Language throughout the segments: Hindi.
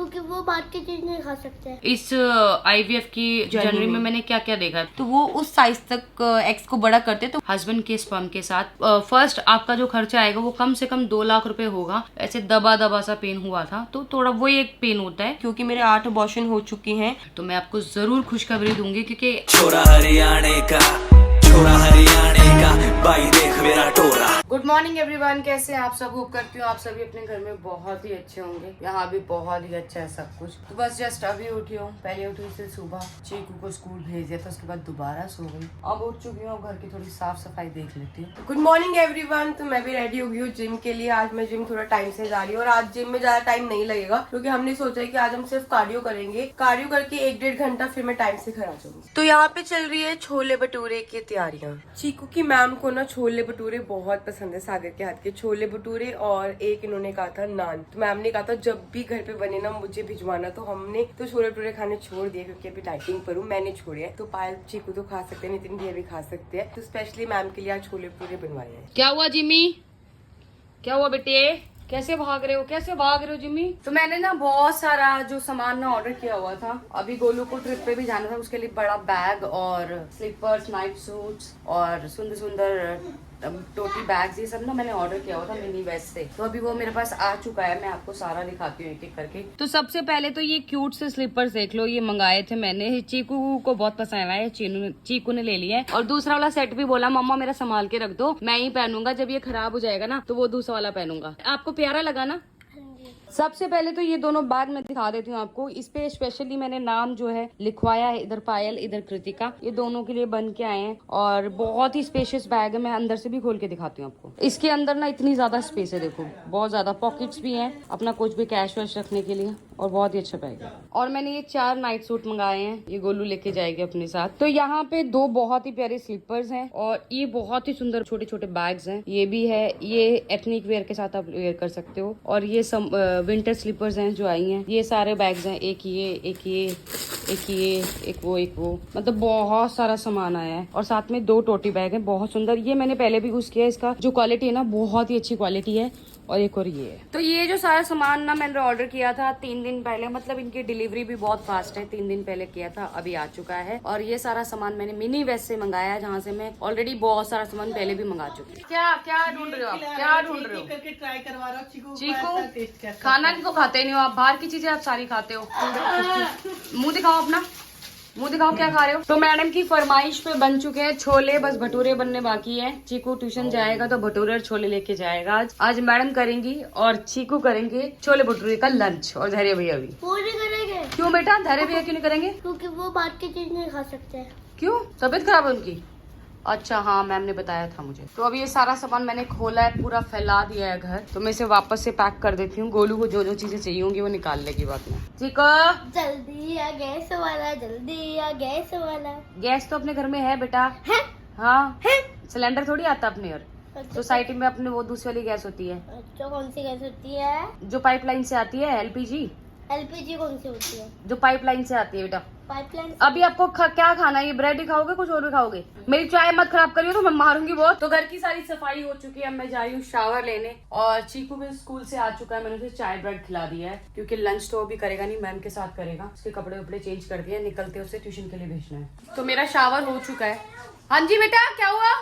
क्योंकि वो बाहर की चीज नहीं खा सकते। इस IVF की जर्नी में मैंने क्या क्या देखा, तो वो उस साइज तक एग्स को बड़ा करते। तो हस्बैंड के स्पर्म के साथ फर्स्ट आपका जो खर्चा आएगा वो कम से कम 2 लाख रुपए होगा। ऐसे दबा दबा सा पेन हुआ था, तो थोड़ा वो एक पेन होता है। क्योंकि मेरे 8 अबॉर्शन हो चुके हैं, तो मैं आपको जरूर खुशखबरी दूंगी, क्योंकि छोरा हरियाणा का, छोरा हरियाणा का, भाई देख मेरा टोरा। गुड मॉर्निंग एवरीवन, कैसे हैं आप सब? होप करती हूँ आप सभी अपने घर में बहुत ही अच्छे होंगे। यहाँ भी बहुत ही अच्छा है सब कुछ। तो बस जस्ट अभी उठी हूँ, पहले उठी थी सुबह, चीकू को स्कूल भेज दिया था, उसके बाद दोबारा सो गई। अब उठ चुकी हूँ, घर की थोड़ी साफ सफाई देख लेती हूँ। Good morning everyone. तो मैं भी रेडी हो गई हूँ जिम के लिए। आज मैं जिम थोड़ा टाइम से जा रही हूँ और आज जिम में ज्यादा टाइम नहीं लगेगा, क्योंकि हमने सोचा है कि आज हम सिर्फ कार्डियो करेंगे। कार्डियो करके 1-1.5 घंटा फिर मैं टाइम से घर आ जाऊंगी। तो यहाँ पे चल रही है छोले भटूरे की तैयारियां। चीकू की मैम को ना छोले भटूरे बहुत पसंद है, सागर के हाथ के छोले भटूरे, और एक इन्होंने कहा था नान। तो मैम ने कहा था जब भी घर पे बने ना मुझे भिजवाना। तो हमने तो छोले भटूरे खाने छोड़ दिए, क्योंकि अभी डाइटिंग पर हूँ, मैंने छोड़े हैं। तो पायल चीकू तो खा सकते हैं, नितिन भैया भी खा सकते हैं। तो स्पेशली मैम के लिए आज छोले भटूरे बनवाए हैं। क्या हुआ जिमी? क्या हुआ बेटे? कैसे भाग रहे हो, कैसे भाग रहे हो जिमी? तो मैंने ना बहुत सारा जो सामान ना ऑर्डर किया हुआ था। अभी गोलू को ट्रिप पे भी जाना था, उसके लिए बड़ा बैग और स्लीपर्स, नाइट सूट्स और सुंदर सुंदर टोटी बैग्स, ये सब ना मैंने ऑर्डर किया हुआ था मिनी वेस्ट से। तो अभी वो मेरे पास आ चुका है, मैं आपको सारा दिखाती हूँ एक एक करके। तो सबसे पहले तो ये क्यूट से स्लीपर्स देख लो, ये मंगाए थे मैंने, चीकू को बहुत पसंद आया, चीकू ने ले लिया है। और दूसरा वाला सेट भी बोला मम्मा मेरा संभाल के रख दो, मैं ही पहनूंगा, जब ये खराब हो जाएगा ना तो वो दूसरा वाला पहनूंगा। आपको प्यारा लगा ना? सबसे पहले तो ये दोनों बैग मैं दिखा देती हूँ आपको। इस पे स्पेशली मैंने नाम जो है लिखवाया है, इधर पायल इधर कृतिका, ये दोनों के लिए बन के आए हैं। और बहुत ही स्पेशियस बैग है, मैं अंदर से भी खोल के दिखाती हूँ आपको। इसके अंदर ना इतनी ज्यादा स्पेस है, देखो बहुत ज्यादा पॉकेट्स भी हैं, अपना कुछ भी कैश वैश रखने के लिए, और बहुत ही अच्छा बैग है। और मैंने ये 4 नाइट सूट मंगाए हैं, ये गोलू लेके जाएगी अपने साथ। तो यहाँ पे 2 बहुत ही प्यारे स्लीपर्स हैं, और ये बहुत ही सुंदर छोटे छोटे बैग्स हैं। ये भी है, ये एथनिक वेयर के साथ आप वेयर कर सकते हो। और ये विंटर स्लीपर्स हैं जो आई हैं, ये सारे बैग्स हैं, एक ये एक ये एक ये एक वो, मतलब बहुत सारा सामान आया है। और साथ में 2 टोटी बैग हैं, बहुत सुंदर। ये मैंने पहले भी यूज किया है, इसका जो क्वालिटी है ना बहुत ही अच्छी क्वालिटी है। और एक और ये है। तो ये जो सारा सामान ना मैंने ऑर्डर किया था 3 दिन पहले, मतलब इनकी डिलीवरी भी बहुत फास्ट है, 3 दिन पहले किया था, अभी आ चुका है। और ये सारा सामान मैंने मिनी वेस्ट से मंगाया है, जहाँ से मैं ऑलरेडी बहुत सारा सामान पहले भी मंगा चुकी हूँ। क्या ढूंढ रहे हो आप? क्या ढूंढ रहे हो? करके ट्राई करवा रहा हूँ चीकू, खाना तो खाते नहीं हो आप, बाहर की चीजें आप सारी खाते हो। मुंह दिखाओ अपना, मुंह दिखाओ क्या खा रहे हो। तो मैडम की फरमाइश पे बन चुके हैं छोले, बस भटूरे बनने बाकी है। चीकू ट्यूशन जाएगा तो भटूरे और छोले लेके जाएगा। आज मैडम करेंगी और चीकू करेंगे छोले भटूरे का लंच, और धैर्य भैया भी। वो नहीं करेंगे। क्यों बेटा, धैर्य भैया क्यों नहीं करेंगे? क्योंकि वो बाहर की चीज नहीं खा सकते। क्यों, तबीयत खराब है उनकी? अच्छा हाँ, मैम ने बताया था मुझे। तो अभी ये सारा सामान मैंने खोला है, पूरा फैला दिया है घर। तो मैं इसे वापस से पैक कर देती हूँ। गोलू को जो जो चीजें चाहिए होंगी वो निकाल लेगी बाद में। ठीक है, जल्दी आ गैस वाला, जल्दी आ गैस वाला। गैस तो अपने घर में है बेटा। है? हाँ है? सिलेंडर थोड़ी आता अपने घर, सोसाइटी में अपने वो दूसरी वाली गैस होती है। अच्छा, कौन सी गैस होती है? जो पाइपलाइन से आती है, LPG। LPG कौन सी होती है? जो पाइपलाइन से आती है बेटा। पाइपलाइन। अभी आपको क्या खाना है? ये ब्रेड ही खाओगे, कुछ और भी खाओगे? मेरी चाय मत खराब करियो तो मैं मारूंगी बहुत। तो घर की सारी सफाई हो चुकी है, अब मैं जा रही हूँ शावर लेने। और चीकू भी स्कूल से आ चुका है, मैंने उसे चाय ब्रेड खिला दिया है, क्योंकि लंच तो अभी करेगा नहीं, मैम के साथ करेगा। उसके कपड़े वपड़े चेंज कर दिए, निकलते उसे ट्यूशन के लिए भेजना है। तो मेरा शावर हो चुका है। हाँ जी बेटा, क्या हुआ?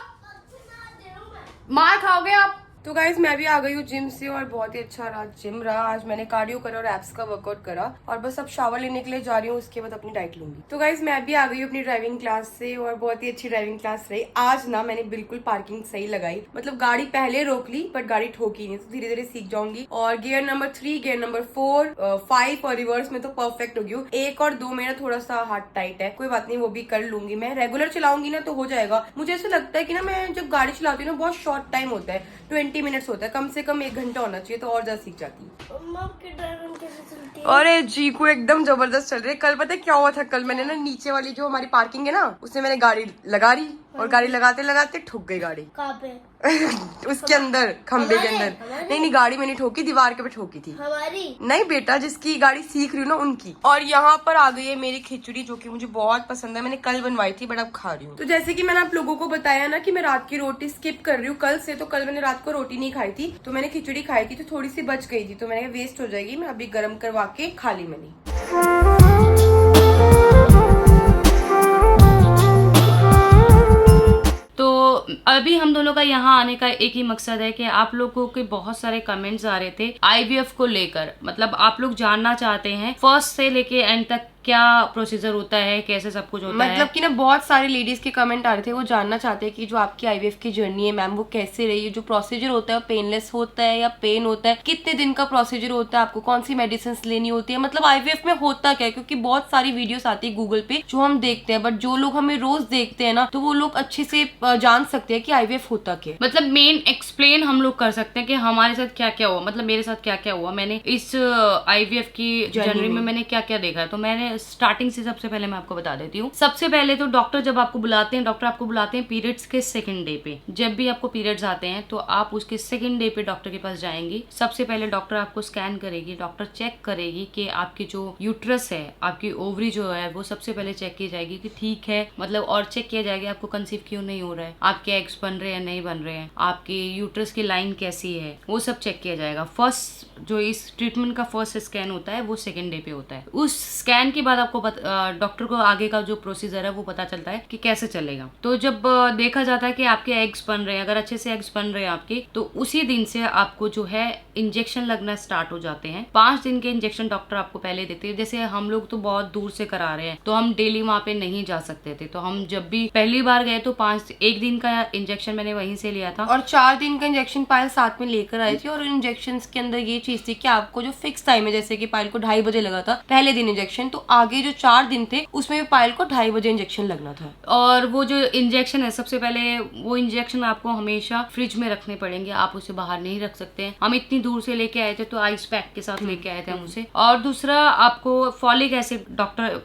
मार खाओगे आप? तो गाइज मैं भी आ गई हूँ जिम से, और बहुत ही अच्छा रहा जिम रहा। आज मैंने कार्डियो करा और एप्स का वर्कआउट करा, और बस अब शावर लेने के लिए जा रही हूँ, उसके बाद अपनी डाइट लूंगी। तो गाइज मैं भी आ गई हूँ अपनी ड्राइविंग क्लास से, और बहुत ही अच्छी ड्राइविंग क्लास रही। आज ना मैंने बिल्कुल पार्किंग सही लगाई, मतलब गाड़ी पहले रोक ली बट गाड़ी ठोकी नहीं। तो धीरे धीरे सीख जाऊंगी। और गियर नंबर 3, गियर नंबर 4, 5 और रिवर्स में तो परफेक्ट होगी। 1 और 2 मेरा थोड़ा सा हाथ टाइट है, कोई बात नहीं, वो भी कर लूंगी। मैं रेगुलर चलाऊंगी ना तो हो जाएगा। मुझे ऐसा लगता है कि ना मैं जब गाड़ी चलाती हूँ ना बहुत शॉर्ट टाइम होता है, 20 मिनट्स होता है, कम से कम 1 घंटा होना चाहिए, तो और ज्यादा सीख जाती है। अरे चीकू एकदम जबरदस्त चल रही है। कल पता है क्या हुआ था? कल मैंने ना नीचे वाली जो हमारी पार्किंग है ना, उसमें मैंने गाड़ी लगा रही, और गाड़ी लगाते लगाते ठुक गई गाड़ी। कहाँ पे? उसके अंदर, खंबे के अंदर। नहीं गाड़ी मैंने ठोकी, दीवार के पे ठोकी थी। हमारी नहीं बेटा, जिसकी गाड़ी सीख रही हूँ ना उनकी। और यहाँ पर आ गई है मेरी खिचड़ी, जो कि मुझे बहुत पसंद है। मैंने कल बनवाई थी बट अब खा रही हूँ। तो जैसे कि मैंने आप लोगों को बताया ना कि मैं रात की रोटी स्किप कर रही हूँ कल से, तो कल मैंने रात को रोटी नहीं खाई थी, तो मैंने खिचड़ी खाई थी, तो थोड़ी सी बच गई थी, तो मैंने वेस्ट हो जाएगी, मैं अभी गर्म करवा के खा ली मैंने। तो अभी हम दोनों का यहाँ आने का एक ही मकसद है कि आप लोगों के बहुत सारे कमेंट्स आ रहे थे आईवीएफ को लेकर। मतलब आप लोग जानना चाहते हैं फर्स्ट से लेके एंड तक क्या प्रोसीजर होता है, कैसे सब कुछ होता है। मतलब कि ना बहुत सारी लेडीज के कमेंट आ रहे थे, वो जानना चाहते हैं कि जो आपकी आईवीएफ की जर्नी है मैम वो कैसे रही है, जो प्रोसीजर होता है वो पेनलेस होता है या पेन होता है, कितने दिन का प्रोसीजर होता है, आपको कौन सी मेडिसिन लेनी होती है, मतलब आईवीएफ में होता क्या है। क्योंकि बहुत सारी वीडियोस आती है गूगल पे जो हम देखते हैं, बट जो लोग हमें रोज देखते हैं ना, तो वो लोग अच्छे से जान सकते हैं कि आईवीएफ होता क्या है। मतलब मेन एक्सप्लेन हम लोग कर सकते हैं कि हमारे साथ क्या क्या हुआ, मतलब मेरे साथ क्या क्या हुआ, मैंने इस आईवीएफ की जर्नी में मैंने क्या क्या देखा है। तो मैंने स्टार्टिंग से सबसे पहले मैं आपको बता देती हूँ। सबसे पहले तो डॉक्टर जब आपको बुलाते हैं, डॉक्टर आपको बुलाते हैं पीरियड्स के सेकंड डे पे। जब भी आपको पीरियड्स आते हैं तो आप उसके सेकंड डे पे डॉक्टर के पास जाएंगी। सबसे पहले डॉक्टर आपको स्कैन करेगी, डॉक्टर चेक करेगी कि आपकी जो यूट्रस है, आपकी ओवरी जो है वो सबसे पहले चेक की जाएगी कि ठीक है, मतलब और चेक किया जाएगा आपको कंसीव क्यों नहीं हो रहा है, आपके एग्स बन रहे हैं नहीं बन रहे हैं, आपकी यूट्रस की लाइन कैसी है, वो सब चेक किया जाएगा। फर्स्ट जो इस ट्रीटमेंट का फर्स्ट स्कैन होता है वो सेकंड डे पे होता है। उस स्कैन के बाद आपको डॉक्टर को आगे का जो प्रोसीजर है वो पता चलता है कि कैसे चलेगा। तो जब देखा जाता है कि आपके एग्स बन रहे हैं, अगर अच्छे से एग्स बन रहे हैं आपके, तो उसी दिन से आपको जो है इंजेक्शन लगना स्टार्ट हो जाते हैं। 5 दिन के इंजेक्शन डॉक्टर आपको पहले देते हैं। जैसे हम लोग तो बहुत दूर से करा रहे हैं तो हम डेली वहां पे नहीं जा सकते थे, तो हम जब भी पहली बार गए तो 1 दिन का इंजेक्शन मैंने वहीं से लिया था और 4 दिन का इंजेक्शन पायल साथ में लेकर आई थी। और इंजेक्शन के अंदर ये चीज थी कि आपको जो फिक्स टाइम है, जैसे कि पायल को 2:30 बजे लगा था पहले दिन इंजेक्शन, तो आगे जो 4 दिन थे उसमें भी पायल को 2:30 बजे इंजेक्शन लगना था। और वो जो इंजेक्शन है, सबसे पहले वो इंजेक्शन आपको हमेशा फ्रिज में रखने पड़ेंगे, आप उसे बाहर नहीं रख सकते हैं। हम इतनी दूर से लेके आए थे तो आइस पैक के साथ लेके आए थे हम उसे। और दूसरा आपको फॉलिक एसिड डॉक्टर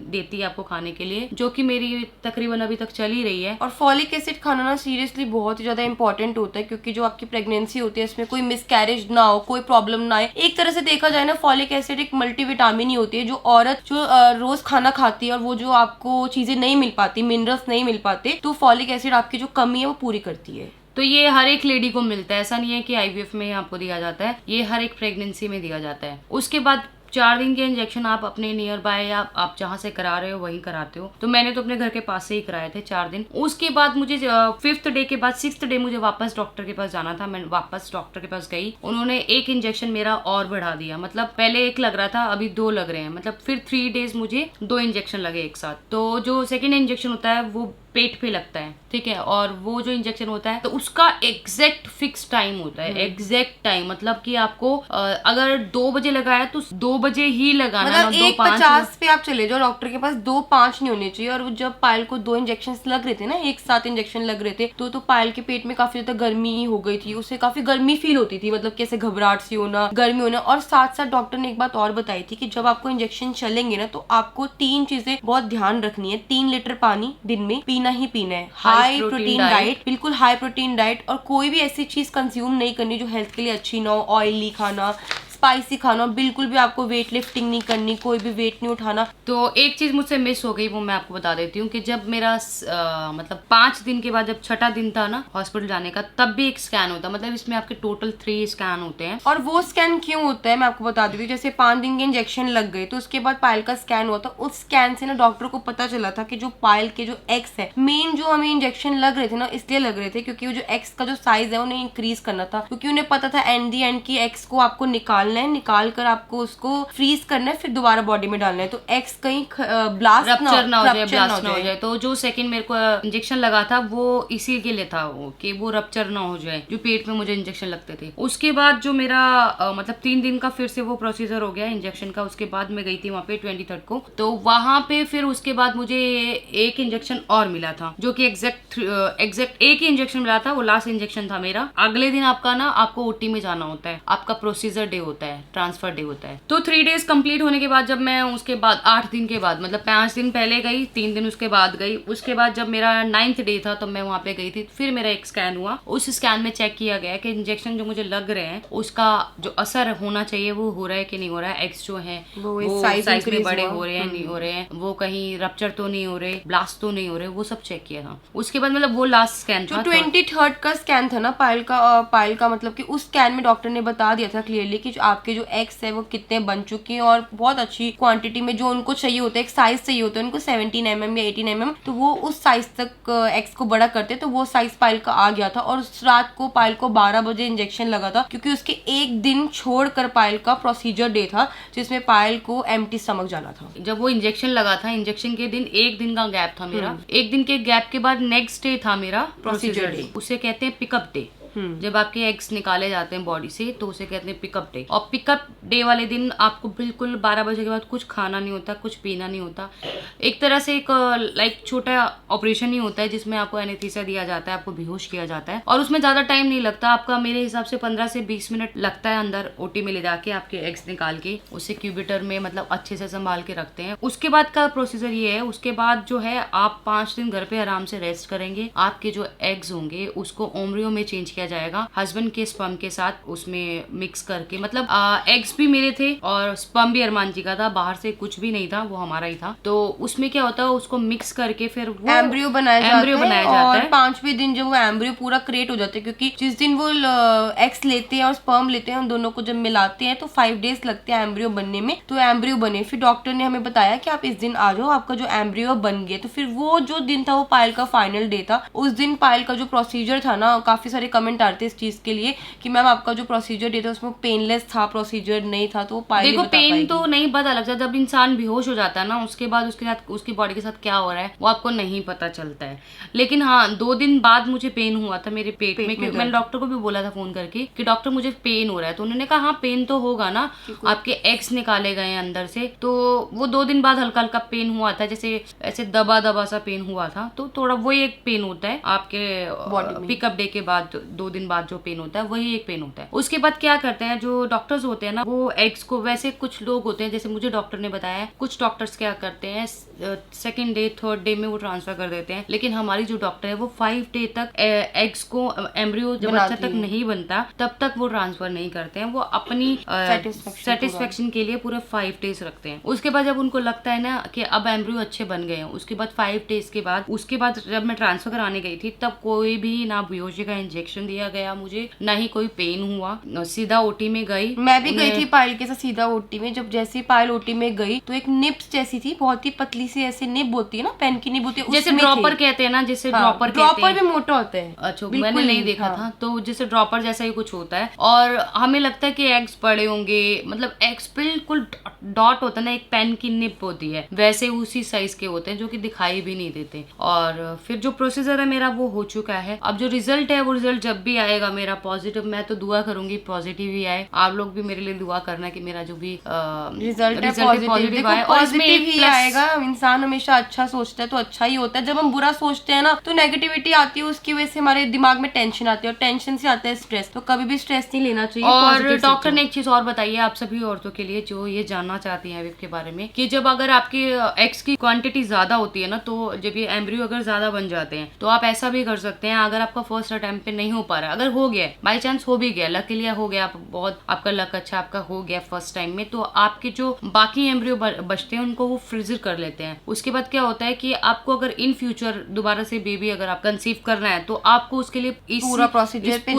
देती है आपको खाने के लिए, जो कि मेरी तकरीबन अभी तक चल ही रही है। और फॉलिक एसिड खाना ना सीरियसली बहुत ही ज्यादा इंपॉर्टेंट होता है, क्योंकि जो आपकी प्रेगनेंसी होती है इसमें कोई मिसकैरेज ना हो, कोई प्रॉब्लम ना आए। एक तरह से देखा जाए ना, फॉलिक एसिड एक मल्टीविटामिन ही होती है। जो औरत जो रोज खाना खाती है और वो जो आपको चीजें नहीं मिल पाती, मिनरल्स नहीं मिल पाते, तो फॉलिक एसिड आपकी जो कमी है वो पूरी करती है। तो ये हर एक लेडी को मिलता है, ऐसा नहीं है कि आईवीएफ में आपको दिया जाता है, ये हर एक प्रेगनेंसी में दिया जाता है। उसके बाद 4 दिन के इंजेक्शन आप अपने नियर बाय या आप जहाँ से करा रहे हो वहीं कराते हो। तो मैंने तो अपने घर के पास से ही कराए थे 4 दिन। उसके बाद मुझे 5th डे के बाद 6th डे मुझे वापस डॉक्टर के पास जाना था। मैं वापस डॉक्टर के पास गई, उन्होंने 1 इंजेक्शन मेरा और बढ़ा दिया। मतलब पहले 1 लग रहा था, अभी 2 लग रहे हैं। मतलब फिर 3 डेज मुझे 2 इंजेक्शन लगे एक साथ। तो जो सेकेंड इंजेक्शन होता है वो पेट पे लगता है, ठीक है, और वो जो इंजेक्शन होता है तो उसका एग्जैक्ट फिक्स टाइम होता है। एग्जैक्ट टाइम मतलब कि आपको अगर 2 बजे लगाया तो 2 बजे ही लगाना, मतलब 1:50 पे आप चले जाओ डॉक्टर के पास, 2:05 नहीं होने चाहिए। और जब पायल को 2 इंजेक्शन लग रहे थे ना, एक साथ इंजेक्शन लग रहे थे, तो पायल के पेट में काफी ज्यादा गर्मी हो गई थी, उसे काफी गर्मी फील होती थी, मतलब कैसे घबराहट सी होना, गर्मी होना। और साथ साथ डॉक्टर ने एक बात और बताई थी कि जब आपको इंजेक्शन चलेंगे ना, तो आपको 3 चीजें बहुत ध्यान रखनी है। 3 लीटर पानी दिन में पीना ही पीना है, हाई प्रोटीन डाइट, बिल्कुल हाई प्रोटीन डाइट, और कोई भी ऐसी चीज कंज्यूम नहीं करनी जो हेल्थ के लिए अच्छी ना हो। ऑयली खाना, स्पाइसी खाना, बिल्कुल भी आपको वेट लिफ्टिंग नहीं करनी, कोई भी वेट नहीं उठाना। तो एक चीज मुझसे मिस हो गई, वो मैं आपको बता देती हूँ कि जब मेरा मतलब 5 दिन के बाद जब 6ठा दिन था ना हॉस्पिटल जाने का, तब भी एक स्कैन होता। मतलब इसमें आपके टोटल 3 स्कैन होते हैं। और वो स्कैन क्यों होता है मैं आपको बता देती हूँ। जैसे 5 दिन के इंजेक्शन लग गए तो उसके बाद पायल का स्कैन हुआ था। उस स्कैन से ना डॉक्टर को पता चला था कि जो पायल के जो एक्स है, मेन जो हमें इंजेक्शन लग रहे थे ना, इसलिए लग रहे थे क्योंकि वो जो एक्स का जो साइज है उन्हें इंक्रीज करना था। क्योंकि उन्हें पता था एंड की एक्स को आपको निकालना है, निकाल कर आपको उसको फ्रीज करना है, फिर दोबारा बॉडी में डालना है। तो एक्स कहीं ब्लास्ट रप्चर ना हो जाए। तो जो सेकंड मेरे को इंजेक्शन लगा था वो इसी के लिए था, कि वो रप्चर ना हो जाए, जो पेट में मुझे इंजेक्शन लगते थे। उसके बाद जो मेरा मतलब 3 दिन का फिर से वो प्रोसीजर हो गया इंजेक्शन का। उसके बाद मैं गई थी वहाँ पे 23rd को, तो वहां पे फिर उसके बाद मुझे 1 इंजेक्शन और मिला था, जो कि एग्जैक्ट 1 ही इंजेक्शन मिला था, वो लास्ट इंजेक्शन था मेरा। अगले दिन आपका ना आपको ओटी में जाना होता है, आपका प्रोसीजर डे होता है। होता है, ट्रांसफर डे होता है। तो 3 डेज कंप्लीट होने के बाद जब मैं उसके बाद 8 दिन के बाद मतलब 5 दिन पहले गई, 3 दिन उसके बाद गई, उसके बाद जब मेरा 9th डे था तब मैं वहां पे गई थी, फिर मेरा एक स्कैन हुआ। उस स्कैन में चेक किया गया कि इंजेक्शन जो मुझे लग रहे हैं उसका जो असर होना चाहिए वो हो रहा है कि नहीं हो रहा है, एग्स जो है वो साइज में बड़े हो रहे हैं नहीं हो रहे हैं, वो कहीं रप्चर तो नहीं हो रहे, ब्लास्ट तो नहीं हो रहे, वो सब चेक किया था। उसके बाद मतलब वो लास्ट स्कैन जो 23rd का स्कैन था ना पायल का मतलब कि उस स्कैन में डॉक्टर ने बता दिया था क्लियरली कि जो आपके जो एग्स है वो कितने बन चुके हैं और बहुत अच्छी क्वांटिटी में जो उनको चाहिए होता है, एक साइज चाहिए होता है उनको 17 mm या 18 mm, तो वो उस साइज तक एग्स को बड़ा करते, तो वो साइज पायल का आ गया था। और उस रात को पायल को 12 बजे इंजेक्शन लगा था क्योंकि उसके एक दिन छोड़कर पायल का प्रोसीजर डे था जिसमें पायल को एम्प्टी स्टमक जाना था। जब वो इंजेक्शन लगा था, इंजेक्शन के दिन एक दिन का गैप था मेरा, एक दिन के गैप के बाद नेक्स्ट डे था मेरा प्रोसीजर डे। उसे कहते हैं पिकअप डे। जब आपके एग्स निकाले जाते हैं बॉडी से तो उसे कहते हैं पिकअप डे। और पिकअप डे वाले दिन आपको बिल्कुल 12 बजे के बाद कुछ खाना नहीं होता, कुछ पीना नहीं होता। एक तरह से एक लाइक छोटा ऑपरेशन ही होता है जिसमें आपको एनेस्थीसिया दिया जाता है, आपको बेहोश किया जाता है और उसमें ज्यादा टाइम नहीं लगता आपका, मेरे हिसाब से 15 से 20 मिनट लगता है अंदर ओटी में ले जाके आपके एग्स निकाल के उसे क्यूबिटर में मतलब अच्छे से संभाल के रखते हैं। उसके बाद का प्रोसीजर ये है, उसके बाद जो है आप 5 दिन घर पे आराम से रेस्ट करेंगे। आपके जो एग्स होंगे उसको ओमरियो में चेंज किया जाएगा हस्बैंड के स्पर्म के साथ उसमें मिक्स करके। मतलब एग्स भी मेरे थे और स्पर्म भी अरमान जी का था, बाहर से कुछ भी नहीं था, वो हमारा ही था। तो उसमें क्या होता है उसको मिक्स करके फिर वो एम्ब्रियो बनाया जाता है। 5वें दिन जब वो एम्ब्रियो पूरा क्रिएट हो जाता है, क्योंकि जिस दिन वो एग्स लेते हैं और स्पर्म लेते हैं उन दोनों को जब मिलाते हैं तो 5 डेज लगते हैं एम्ब्रियो बनने में। तो एम्ब्रियो बने, फिर डॉक्टर ने हमें बताया कि आप इस दिन आ जाओ, आपका जो एम्ब्रियो बन गया। तो फिर वो जो दिन था वो पायल का फाइनल डे था। उस दिन पायल का जो प्रोसीजर था ना, काफी सारे कमेंट आते इस चीज के लिए कि मैम आपका जो प्रोसीजर डे था उसमें पेनलेस था, प्रोसीजर नहीं था। तो पायल देखो पेन तो नहीं पता लगता, जब इंसान बेहोश हो जाता है ना उसके बाद उसके साथ उसकी बॉडी के साथ क्या हो रहा है वो आपको नहीं पता चलता है। लेकिन हाँ 2 दिन बाद मुझे पेन हुआ था मेरे पेट में, क्योंकि मैंने डॉक्टर को भी बोला था फोन करके कि डॉक्टर मुझे पेन हो रहा है, तो उन्होंने कहा हाँ पेन तो होगा ना, आपके एग्स निकाले गए अंदर से। तो वो 2 दिन बाद हल्का हल्का पेन हुआ था, जैसे ऐसे दबा दबा सा पेन हुआ था। तो थोड़ा वही एक पेन होता है आपके पिकअप डे के बाद 2 दिन बाद जो पेन होता है वही एक पेन होता है। उसके बाद क्या करते हैं जो डॉक्टर्स होते हैं ना, वो एग्स को, वैसे कुछ लोग होते हैं जैसे मुझे डॉक्टर ने बताया, कुछ डॉक्टर्स क्या करते हैं 2nd डे 3rd डे में वो ट्रांसफर कर देते हैं। लेकिन हमारी जो डॉक्टर है वो 5 डे तक एग्स को, एम्ब्रियो जब अच्छा तक नहीं बनता तब तक वो ट्रांसफर नहीं करते हैं। वो अपनी सेटिस्फेक्शन के लिए पूरे 5 डेज रखते हैं। उसके बाद जब उनको लगता है ना कि अब एम्ब्रियो अच्छे बन गए हैं, उसके बाद 5 डेज के बाद, उसके बाद जब मैं ट्रांसफर कराने गई थी तब कोई भी ना बेहोशी का इंजेक्शन दिया गया मुझे, ना ही कोई पेन हुआ, सीधा ओटी में गई। मैं भी गई थी पायल के साथ सीधा ओटी में। जब जैसे पायल ओटी में गई तो एक निप्स जैसी थी, बहुत ही पतली सी ऐसी निब होती है ना, पेन की निब होती है, जैसे ड्रॉपर कहते हैं ना, जैसे ड्रॉपर भी मोटा होता है। अच्छा मैंने नहीं देखा था, तो जैसे ड्रॉपर जैसा ही कुछ होता है और हमें लगता है कि एग्स बड़े होंगे, मतलब एग्स बिल्कुल डॉट होता है ना, एक पेन की निप होती है वैसे उसी साइज के होते हैं जो कि दिखाई भी नहीं देते। और फिर जो प्रोसीजर है मेरा वो हो चुका है। अब जो रिजल्ट है वो रिजल्ट जब भी आएगा मेरा पॉजिटिव, मैं तो दुआ करूंगी पॉजिटिव ही आए। आप लोग भी मेरे लिए दुआ करना कि मेरा जो भी रिजल्ट है पॉजिटिव आए और इसमें ही आएगा। इंसान हमेशा अच्छा सोचता है तो अच्छा ही होता है। जब हम बुरा सोचते हैं ना तो नेगेटिविटी आती है, उसकी वजह से हमारे दिमाग में टेंशन आती है और टेंशन से आता है स्ट्रेस। तो कभी भी स्ट्रेस नहीं लेना चाहिए। और डॉक्टर ने एक चीज और बताई है आप सभी औरतों के लिए जो ये जानना चाहती हैं के बारे में, कि जब अगर आपके एग्स की क्वांटिटी ज्यादा होती है ना, तो जब ये एम्ब्रियो अगर ज्यादा बन जाते हैं तो आप ऐसा भी कर सकते हैं, अगर आपका फर्स्ट अटेम्प्ट पे नहीं हो पा रहा, अगर हो गया बाई चांस हो भी गया, लकीली हो गया, आप बहुत आपका लक अच्छा आपका हो गया फर्स्ट टाइम में, तो आपके जो बाकी एम्ब्रियो बचते हैं उनको वो फ्रीजर कर लेते हैं। उसके बाद क्या होता है कि आपको अगर इन फ्यूचर दोबारा से बेबी अगर आप कंसीव करना है तो आपको उसके लिए पूरा प्रोसीजर पे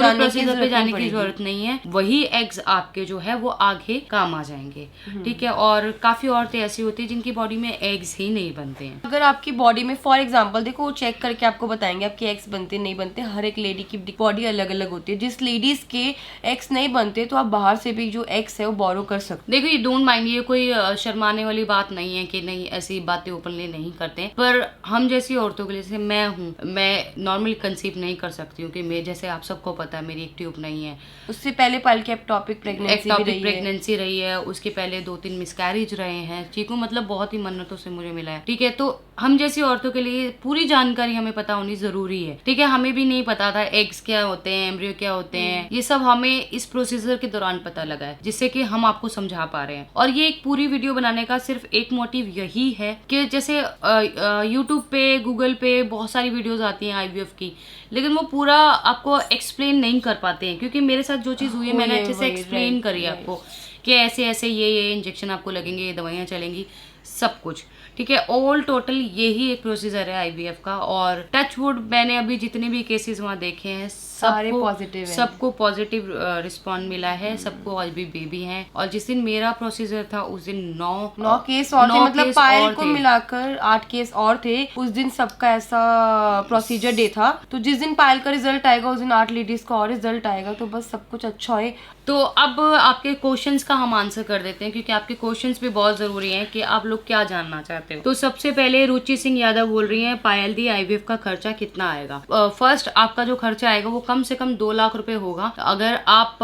जाने की जरूरत नहीं है, वही एग्स आपके जो है वो आगे काम आ जाएंगे। ठीक है। और काफी औरतें ऐसी होती है जिनकी बॉडी में एग्स ही नहीं बनते हैं। अगर आपकी बॉडी में फॉर एग्जांपल देखो, वो चेक करके आपको बताएंगे आपके एग्स बनते नहीं बनते। हर एक लेडी की बॉडी अलग अलग होती है। जिस लेडीज के एग्स नहीं बनते तो आप बाहर से भी जो एग्स है वो बोरो कर सकते। देखो ये डोंट माइंड, ये कोई शर्माने वाली बात नहीं है कि नहीं ऐसी बातें ओपनली नहीं करते, पर हम जैसी औरतों के लिए, जैसे मैं हूँ, मैं नॉर्मली कंसीव नहीं कर सकती हूँ कि जैसे आप सबको पता है मेरी एक ट्यूब नहीं है। उससे पहले पाल की एक्टोपिक प्रेगनेंसी रही है, उसके पहले 2-3 मिसकैरेज रहे हैं। चीकू मतलब बहुत ही मन्नतों से मुझे मिला है। ठीक है। तो हम जैसी औरतों के लिए पूरी जानकारी हमें पता होनी जरूरी है। ठीक है। हमें भी नहीं पता था एग्स क्या होते हैं, एम्ब्रियो क्या होते हैं, ये सब हमें इस प्रोसीजर के दौरान पता लगा है, जिससे कि हम आपको समझा पा रहे हैं। और ये एक पूरी वीडियो बनाने का सिर्फ एक मोटिव यही है कि जैसे यूट्यूब पे, गूगल पे बहुत सारी वीडियोस आती हैं IVF की, लेकिन वो पूरा आपको एक्सप्लेन नहीं कर पाते हैं, क्योंकि मेरे साथ जो चीज़ हुई है मैंने अच्छे से एक्सप्लेन करी है आपको कि ऐसे ऐसे ये इंजेक्शन आपको लगेंगे, ये दवाइयाँ चलेंगी, सब कुछ ठीक है। ऑल टोटल यही एक प्रोसीजर है IVF का। और टच वुड मैंने अभी जितने भी केसेस वहाँ देखे हैं सबको पॉजिटिव रिस्पॉन्ड मिला है, सबको आज भी बेबी हैं। और जिस दिन मेरा प्रोसीजर था उस दिन 9 केस और थे, मतलब पायल को मिलाकर 8 केस और थे। उस दिन सबका ऐसा प्रोसीजर डे था, तो जिस दिन पायल का रिजल्ट आएगा उस दिन 8 लेडीज का और रिजल्ट आएगा। तो बस सब कुछ अच्छा है। तो अब आपके क्वेश्चंस का हम आंसर कर देते हैं, क्योंकि आपके क्वेश्चंस भी बहुत जरूरी हैं कि आप लोग क्या जानना चाहते हो। तो सबसे पहले रुचि सिंह यादव बोल रही हैं, पायल दी IVF का खर्चा कितना आएगा? फर्स्ट आपका जो खर्चा आएगा वो कम से कम 2 लाख रुपए होगा। अगर आप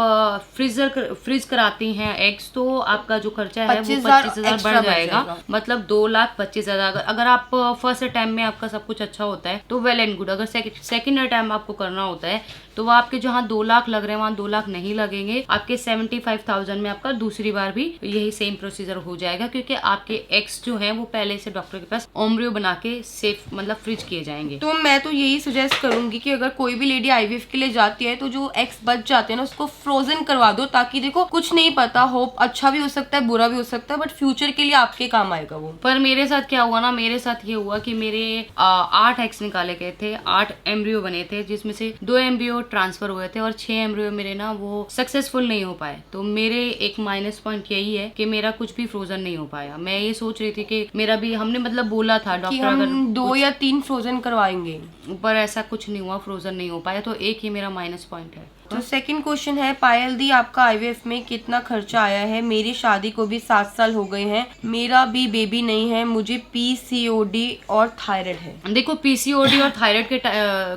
फ्रीज कराती हैं एग्स तो आपका जो खर्चा है वो 25,000 बढ़ जाएगा, मतलब 2,25,000। अगर आप फर्स्ट अटैम्प्ट में आपका सब कुछ अच्छा होता है तो वेल एंड गुड। अगर सेकंड अटैम्प्ट आपको करना होता है तो वो आपके जहाँ 2 लाख लग रहे हैं वहाँ 2 लाख नहीं लगेंगे, आपके 75,000 में आपका दूसरी बार भी यही सेम प्रोसीजर हो जाएगा, क्योंकि आपके एग्स जो हैं वो पहले से डॉक्टर के पास ओम्ब्रियो बना के सेफ मतलब फ्रिज किए जाएंगे। तो मैं तो यही सजेस्ट करूंगी कि अगर कोई भी लेडी IVF के लिए जाती है तो जो एग्स बच जाते हैं ना उसको फ्रोजन करवा दो, ताकि देखो कुछ नहीं पता हो, अच्छा भी हो सकता है बुरा भी हो सकता है, बट फ्यूचर के लिए आपके काम आएगा वो। पर मेरे साथ क्या हुआ ना, मेरे साथ ये हुआ कि मेरे 8 एग्स निकाले गए थे, 8 एम्ब्रियो बने थे, जिसमें से 2 एम्ब्रियो ट्रांसफर हुए थे और 6 एम्ब्रियो मेरे ना वो सक्सेसफुल नहीं हो पाए। तो मेरे एक माइनस पॉइंट यही है कि मेरा कुछ भी फ्रोजन नहीं हो पाया। मैं ये सोच रही थी कि मेरा भी, हमने मतलब बोला था डॉक्टर अगर 2 या 3 फ्रोजन करवाएंगे, पर ऐसा कुछ नहीं हुआ, फ्रोजन नहीं हो पाया। तो एक ही मेरा माइनस पॉइंट है। तो सेकंड क्वेश्चन है, पायल दी आपका IVF में कितना खर्चा आया है? मेरी शादी को भी 7 साल हो गए हैं, मेरा भी बेबी नहीं है, मुझे PCOD और थायराइड है। देखो PCOD और थायराइड के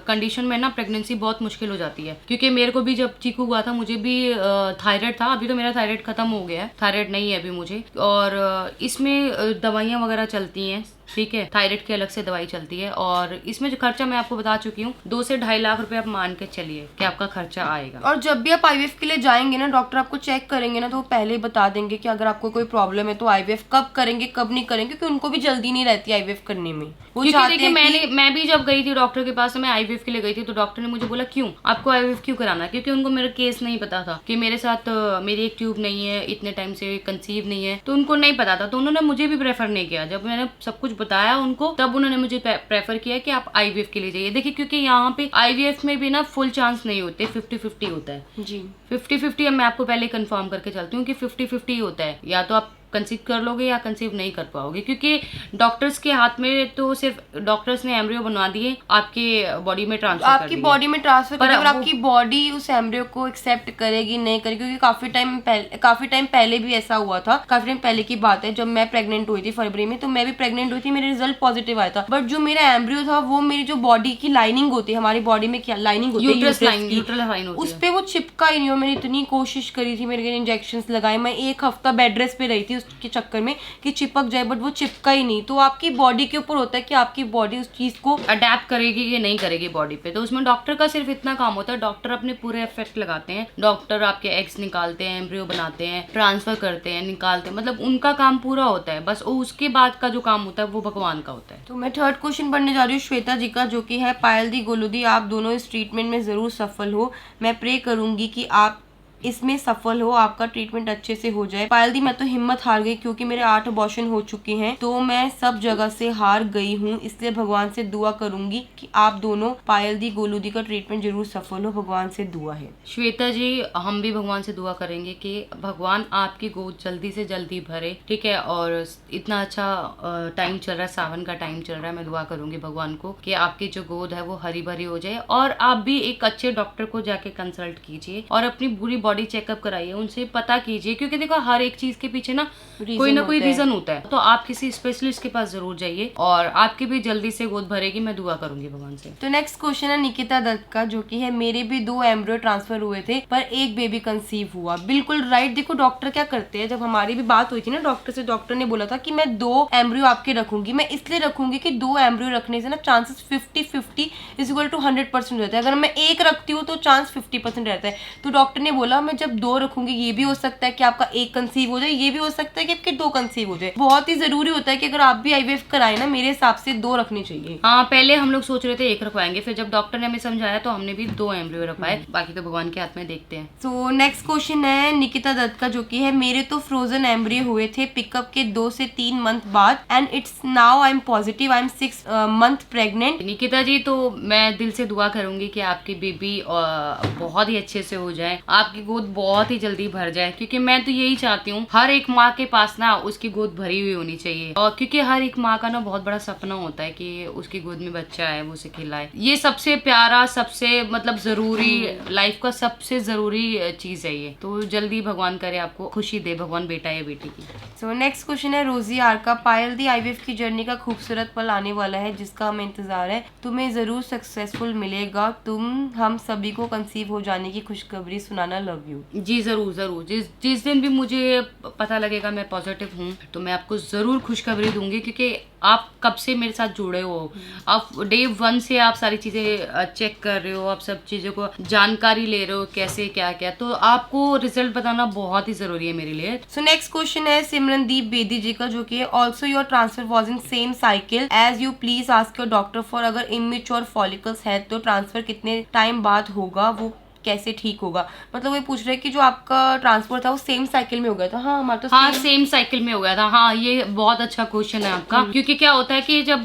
कंडीशन में ना प्रेगनेंसी बहुत मुश्किल हो जाती है, क्योंकि मेरे को भी जब चीकू हुआ था मुझे भी थायराइड था। अभी तो मेरा थायराइड खत्म हो गया है, थायराइड नहीं है अभी मुझे। और इसमें दवाइयाँ वगैरह चलती हैं, ठीक है, थायराइड की अलग से दवाई चलती है। और इसमें जो खर्चा मैं आपको बता चुकी हूँ, 2 से 2.5 लाख रुपए आप मान के चलिए कि आपका खर्चा आएगा। और जब भी आप IVF के लिए जाएंगे ना, डॉक्टर आपको चेक करेंगे ना, तो वो पहले ही बता देंगे कि अगर आपको कोई प्रॉब्लम है तो IVF कब करेंगे कब नहीं करेंगे, क्योंकि उनको भी जल्दी नहीं रहती IVF करने में। वो देखिए मैं भी जब गई थी डॉक्टर के पास, मैं IVF के लिए गई थी, तो डॉक्टर ने मुझे बोला क्यों आपको IVF क्यों कराना, क्योंकि उनको मेरा केस नहीं पता था कि मेरे साथ मेरी एक ट्यूब नहीं है, इतने टाइम से कंसीव नहीं है, तो उनको नहीं पता था। तो उन्होंने मुझे भी प्रेफर नहीं किया। जब मैंने सब कुछ बताया उनको, तब उन्होंने मुझे प्रेफर किया कि आप IVF के लिए जाइए। देखिए क्योंकि यहाँ पे IVF में भी ना फुल चांस नहीं होते, 50-50 होता है जी। 50-50 मैं आपको पहले कंफर्म करके चलती हूँ कि 50-50 होता है। या तो आप कंसीव कर लोगे या कंसीव नहीं कर पाओगे, क्योंकि डॉक्टर्स के हाथ में तो सिर्फ डॉक्टर्स ने एम्ब्रियो बनवा दिए, आपके बॉडी में ट्रांसफर आपकी बॉडी में ट्रांसफर कर, और आपकी बॉडी उस एम्ब्रियो को एक्सेप्ट करेगी नहीं करेगी, क्योंकि काफी टाइम पहले भी ऐसा हुआ था। काफी टाइम पहले की बात है, जब मैं प्रेग्नेंट हुई थी फरवरी में, तो मैं भी प्रेग्नेंट हुई थी, मेरे रिजल्ट पॉजिटिव आया था। बट जो मेरा एम्ब्रियो था वो मेरी जो बॉडी की लाइनिंग होती है, हमारी बॉडी में क्या लाइनिंग होती है, यूट्रस लाइन, उस पे वो चिपका ही नहीं हो। मैंने इतनी कोशिश करी थी, मेरे इंजेक्शन लगाए, मैं 1 हफ्ता बेड रेस्ट पे रही थी के चक्कर में कि चिपक जाए, बट वो चिपका ही नहीं। तो आपकी बॉडी के ऊपर होता है कि आपकी बॉडी उस चीज को अडेप्ट करेगी कि नहीं करेगी बॉडी पे। तो उसमें डॉक्टर का सिर्फ इतना काम होता है, डॉक्टर अपने पूरे इफेक्ट लगाते हैं, डॉक्टर आपके एग्स निकालते हैं, एम्ब्रियो बनाते हैं, ट्रांसफर करते हैं, निकालते हैं, मतलब उनका काम पूरा होता है। बस उसके बाद का जो काम होता है वो भगवान का होता है। तो मैं थर्ड क्वेश्चन पढ़ने जा रही हूँ श्वेता जी का, जो कि है, पायल दी गोलू दी आप दोनों इस ट्रीटमेंट में जरूर सफल हो। मैं प्रे करूंगी कि आप इसमें सफल हो, आपका ट्रीटमेंट अच्छे से हो जाए। पायल दी मैं तो हिम्मत हार गई, क्योंकि मेरे 8 अबॉर्शन हो चुके हैं, तो मैं सब जगह से हार गई हूँ। इसलिए भगवान से दुआ करूंगी कि आप दोनों पायल दी गोलू दी का ट्रीटमेंट जरूर सफल हो। भगवान से दुआ है। श्वेता जी, हम भी भगवान से दुआ करेंगे कि भगवान आपकी गोद जल्दी से जल्दी भरे, ठीक है। और इतना अच्छा टाइम चल रहा है, सावन का टाइम चल रहा है, मैं दुआ करूंगी भगवान को कि आपकी जो गोद है वो हरी भरी हो जाए, और आप भी एक अच्छे डॉक्टर को जाके कंसल्ट कीजिए और अपनी पूरी बॉडी बॉडी चेकअप कराइए, उनसे पता कीजिए, क्योंकि देखो हर एक चीज के पीछे ना कोई ना कोई रीजन होता है। तो आप किसी स्पेशलिस्ट के पास जरूर जाइए और आपकी भी जल्दी से गोद भरेगी, मैं दुआ करूंगी भगवान से। तो नेक्स्ट क्वेश्चन है निकिता दत्त का, जो कि है मेरे भी 2 एम्ब्रियो ट्रांसफर हुए थे पर एक बेबी कंसीव हुआ। बिल्कुल राइट। देखो डॉक्टर क्या करते हैं, जब हमारी भी बात हुई थी ना डॉक्टर से, डॉक्टर ने बोला था कि मैं 2 एम्ब्रियो आपके रखूंगी। मैं इसलिए रखूंगी कि 2 एम्ब्रियो रखने से ना चांसेस 50-50 इज इक्वल टू 100% रहता है। अगर मैं 1 रखती हूँ तो चांस 50% रहता है। तो डॉक्टर ने बोला मैं जब 2 रखूंगी, ये भी हो सकता है कि आपका 1 कंसीव हो जाए, ये भी हो सकता है कि आपके 2 कंसीव हो जाए। बहुत ही जरूरी होता है कि अगर आप भी आईवीएफ कराए ना, मेरे हिसाब से 2 रखनी चाहिए। हाँ, पहले हम लोग सोच रहे थे 1 रखवाएंगे, फिर जब डॉक्टर ने हमें समझाया तो हमने भी 2 एम्ब्रियो रखवाए। बाकी तो भगवान के हाथ में, देखते हैं। सो नेक्स्ट क्वेश्चन है निकिता दत्त का, जो कि है मेरे तो फ्रोजन एम्ब्रियो हुए थे पिकअप के 2 से 3 मंथ बाद and it's now I am positive, I am 6 month pregnant. Nikita ji, तो मैं दिल से दुआ करूंगी कि आपकी बेबी बहुत ही अच्छे से हो जाए, आपकी गोद बहुत ही जल्दी भर जाए, क्योंकि मैं तो यही चाहती हूँ हर एक माँ के पास ना उसकी गोद भरी हुई होनी चाहिए। और क्योंकि हर एक माँ का ना बहुत बड़ा सपना होता है कि उसकी गोद में बच्चा है, वो उसे खिलाए। ये सबसे प्यारा, सबसे मतलब जरूरी, लाइफ का सबसे जरूरी चीज है ये। तो जल्दी भगवान करे आपको खुशी दे भगवान, बेटा या बेटी की। सो नेक्स्ट क्वेश्चन है रोजी आर का, पायल दी आईवीएफ की जर्नी का खूबसूरत पल आने वाला है जिसका हमें इंतजार है। तुम्हें जरूर सक्सेसफुल मिलेगा। तुम हम सभी को कंसीव हो जाने की खुशखबरी सुनाना। Love you. जी जरूर जरूर। जिस दिन भी मुझे पता लगेगा मैं पॉजिटिव हूँ तो मैं आपको जरूर खुशखबरी दूंगी, क्योंकि आप कब से मेरे साथ जुड़े हो, आप डे 1 से आप सारी चीजें चेक कर रहे हो, आप सब चीजों को जानकारी ले रहे हो कैसे क्या क्या, तो आपको रिजल्ट बताना बहुत ही जरूरी है मेरे लिए। सो नेक्स्ट क्वेश्चन है सिमरनदीप बेदी जी का, जो कि also your transfer was in same cycle as you, please ask your doctor for अगर इमेच्योर फॉलिकल्स है तो ट्रांसफर कितने टाइम बाद होगा, वो कैसे ठीक होगा। मतलब वो पूछ रहे हैं कि जो आपका ट्रांसफर था वो सेम साइकिल में हो गया था। हाँ, हमारा तो हाँ सेम साइकिल में हो गया था। हाँ, ये बहुत अच्छा क्वेश्चन है आपका, क्योंकि क्या होता है कि जब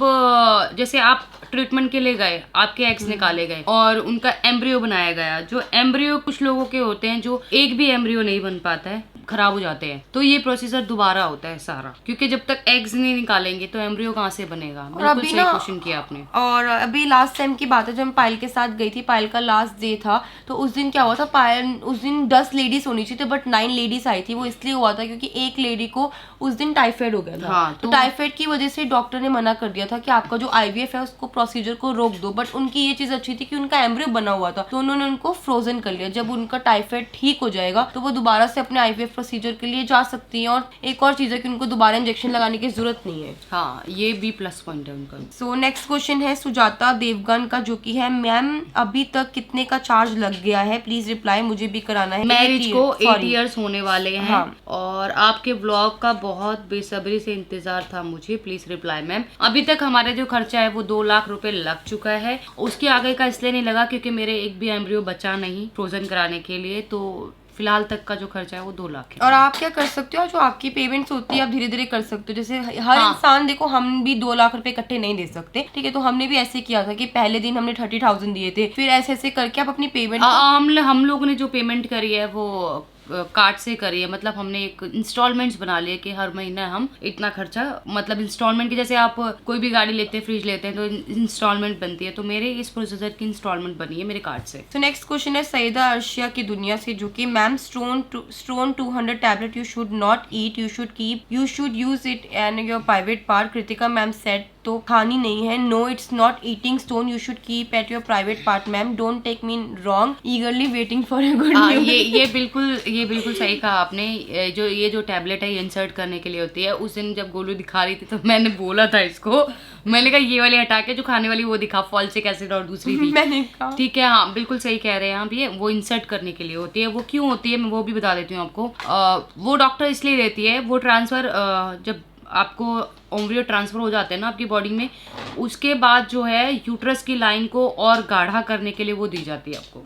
जैसे आप ट्रीटमेंट के लिए गए, आपके एग्स निकाले गए और उनका एम्ब्रियो बनाया गया। जो एम्ब्रियो कुछ लोगों के होते हैं जो एक भी एम्ब्रियो नहीं बन पाता है, खराब हो जाते हैं, तो ये प्रोसीजर दोबारा होता है सारा, क्योंकि जब तक एग्स नहीं निकालेंगे तो एम्ब्रियो कहाँ से बनेगा। बिल्कुल सही क्वेश्चन किया आपने। और अभी लास्ट टाइम की बात है जब मैं पायल के साथ गई थी, पायल का लास्ट डे था, तो उस दिन क्या हुआ था, पायल उस दिन 10 लेडीज होनी चाहिए थी बट 9 लेडीज आई थी। वो इसलिए हुआ था क्योंकि एक लेडी को उस दिन टाइफाइड हो गया था। हाँ, तो टाइफाइड की वजह से डॉक्टर ने मना कर दिया था कि आपका जो आईवीएफ है उसको प्रोसीजर को रोक दो। बट उनकी ये चीज अच्छी थी कि उनका एम्ब्रियो बना हुआ था, तो उन्होंने उनको फ्रोजन कर लिया। जब उनका टाइफाइड ठीक हो जाएगा तो वो दोबारा से अपने आईवीएफ प्रोसीजर के लिए जा सकती है। और एक और चीज है कि उनको दोबारा इंजेक्शन लगाने की जरूरत नहीं है। हाँ, ये भी प्लस पॉइंट है उनका। सो नेक्स्ट क्वेश्चन है सुजाता देवगन का, जो कि है मैम अभी तक कितने का चार्ज लग गया है, प्लीज रिप्लाई, मुझे भी कराना है। मैरिज को 8 इयर्स होने वाले हैं। हाँ। और आपके ब्लॉग का बहुत बेसब्री से इंतजार था मुझे, प्लीज रिप्लाई मैम। अभी तक हमारा जो खर्चा है वो 2 लाख रुपए लग चुका है। उसके आगे का इसलिए नहीं लगा क्योंकि मेरे एक भी एम्ब्रियो बचा नहीं फ्रोजन कराने के लिए, तो फिलहाल तक का जो खर्चा है वो 2 लाख है। और आप क्या कर सकते हो, जो आपकी पेमेंट्स होती है आप धीरे धीरे कर सकते हो। जैसे हर इंसान, देखो हम भी 2 लाख रुपए इकट्ठे नहीं दे सकते, ठीक है। तो हमने भी ऐसे किया था कि पहले दिन हमने 30,000 दिए थे, फिर ऐसे ऐसे करके आप अपनी पेमेंट हम लोगों ने जो पेमेंट करी है वो कार्ड से करी है। मतलब हमने एक इंस्टॉलमेंट्स बना लिए कि हर महीना हम इतना खर्चा, मतलब इंस्टॉलमेंट की, जैसे आप कोई भी गाड़ी लेते हैं, फ्रिज लेते हैं तो इंस्टॉलमेंट बनती है, तो मेरे इस प्रोसीजर की इंस्टॉलमेंट बनी है मेरे कार्ड से। तो नेक्स्ट क्वेश्चन है सईदा अर्शिया की दुनिया से, जो कि ma'am stone 200 tablet you should not eat, you should use it and your private part. Kritika ma'am सेट तो खानी नहीं है। No, it's not eating stone, you should keep at your private part ma'am, don't take me wrong, eagerly waiting for a good news. ये बिल्कुल सही कहा आपने। ये जो टैबलेट है ये इंसर्ट करने के लिए होती है। उस दिन जब गोलू दिखा रही थी तो मैंने बोला था इसको, मैंने कहा ये वाली हटा के जो खाने वाली वो दिखा, फॉलिक एसिड और दूसरी थी। मैंने कहा ठीक है, हाँ बिल्कुल सही कह रहे हैं आप। ये वो इंसर्ट करने के लिए होती है। वो क्यों होती है मैं वो भी बता देती हूँ आपको। वो डॉक्टर इसलिए देती है, वो ट्रांसफर जब आपको ओम्ब्रियो ट्रांसफर हो जाते हैं ना आपकी बॉडी में, उसके बाद जो है यूट्रस की लाइन को और गाढ़ा करने के लिए वो दी जाती है आपको।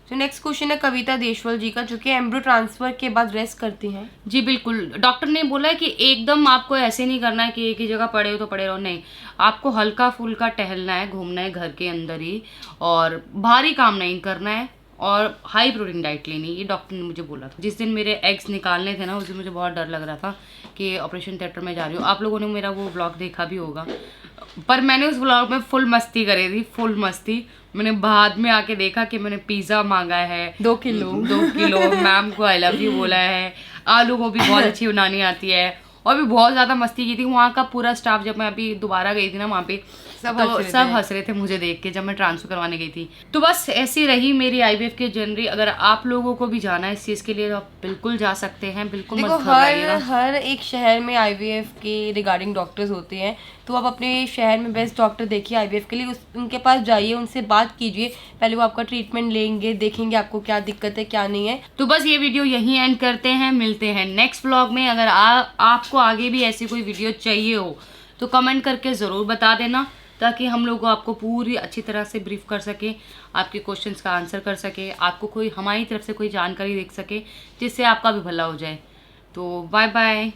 तो नेक्स्ट क्वेश्चन है कविता देशवाल जी का, जो कि एम्ब्रियो ट्रांसफर के बाद रेस्ट करती हैं। जी बिल्कुल, डॉक्टर ने बोला है कि एकदम आपको ऐसे नहीं करना है कि एक ही जगह पड़े हो तो पड़े रहो, नहीं, आपको हल्का फुल्का टहलना है, घूमना है घर के अंदर ही, और भारी काम नहीं करना है, और हाई प्रोटीन डाइट लेनी, ये डॉक्टर ने मुझे बोला था। जिस दिन मेरे एग्स निकालने थे ना उस दिन मुझे बहुत डर लग रहा था कि ऑपरेशन थिएटर में जा रही हूँ। आप लोगों ने मेरा वो ब्लॉग देखा भी होगा, पर मैंने उस व्लॉग में फुल मस्ती करी थी, फुल मस्ती। मैंने बाद में आके देखा कि मैंने पिज्जा मांगा है 2 किलो। मैम को आई लव यू बोला है, आलू को भी बहुत अच्छी बनानी आती है, और भी बहुत ज्यादा मस्ती की थी। वहाँ का पूरा स्टाफ, जब मैं अभी दोबारा गई थी ना वहाँ पे, सब हंस रहे थे मुझे देख के जब मैं ट्रांसफर करवाने गई थी। तो बस ऐसी रही मेरी IVF की जर्नी। अगर आप लोगों को भी जाना है इस चीज के लिए तो आप बिल्कुल जा सकते हैं, बिल्कुल देखो मत घबराइएगा। हर एक शहर में IVF के रिगार्डिंग डॉक्टर्स होते हैं, तो आप अपने शहर में बेस्ट डॉक्टर देखिए IVF के लिए, उनके पास जाइए, उनसे बात कीजिए। पहले वो आपका ट्रीटमेंट लेंगे, देखेंगे आपको क्या दिक्कत है क्या नहीं है। तो बस ये वीडियो यहीं एंड करते हैं, मिलते हैं नेक्स्ट व्लॉग में। अगर आपको आगे भी ऐसी कोई वीडियो चाहिए हो तो कमेंट करके ज़रूर बता देना, ताकि हम लोग आपको पूरी अच्छी तरह से ब्रीफ कर सके, आपके क्वेश्चंस का आंसर कर सके, आपको कोई हमारी तरफ से कोई जानकारी देख सके जिससे आपका भी भला हो जाए। तो बाय बाय।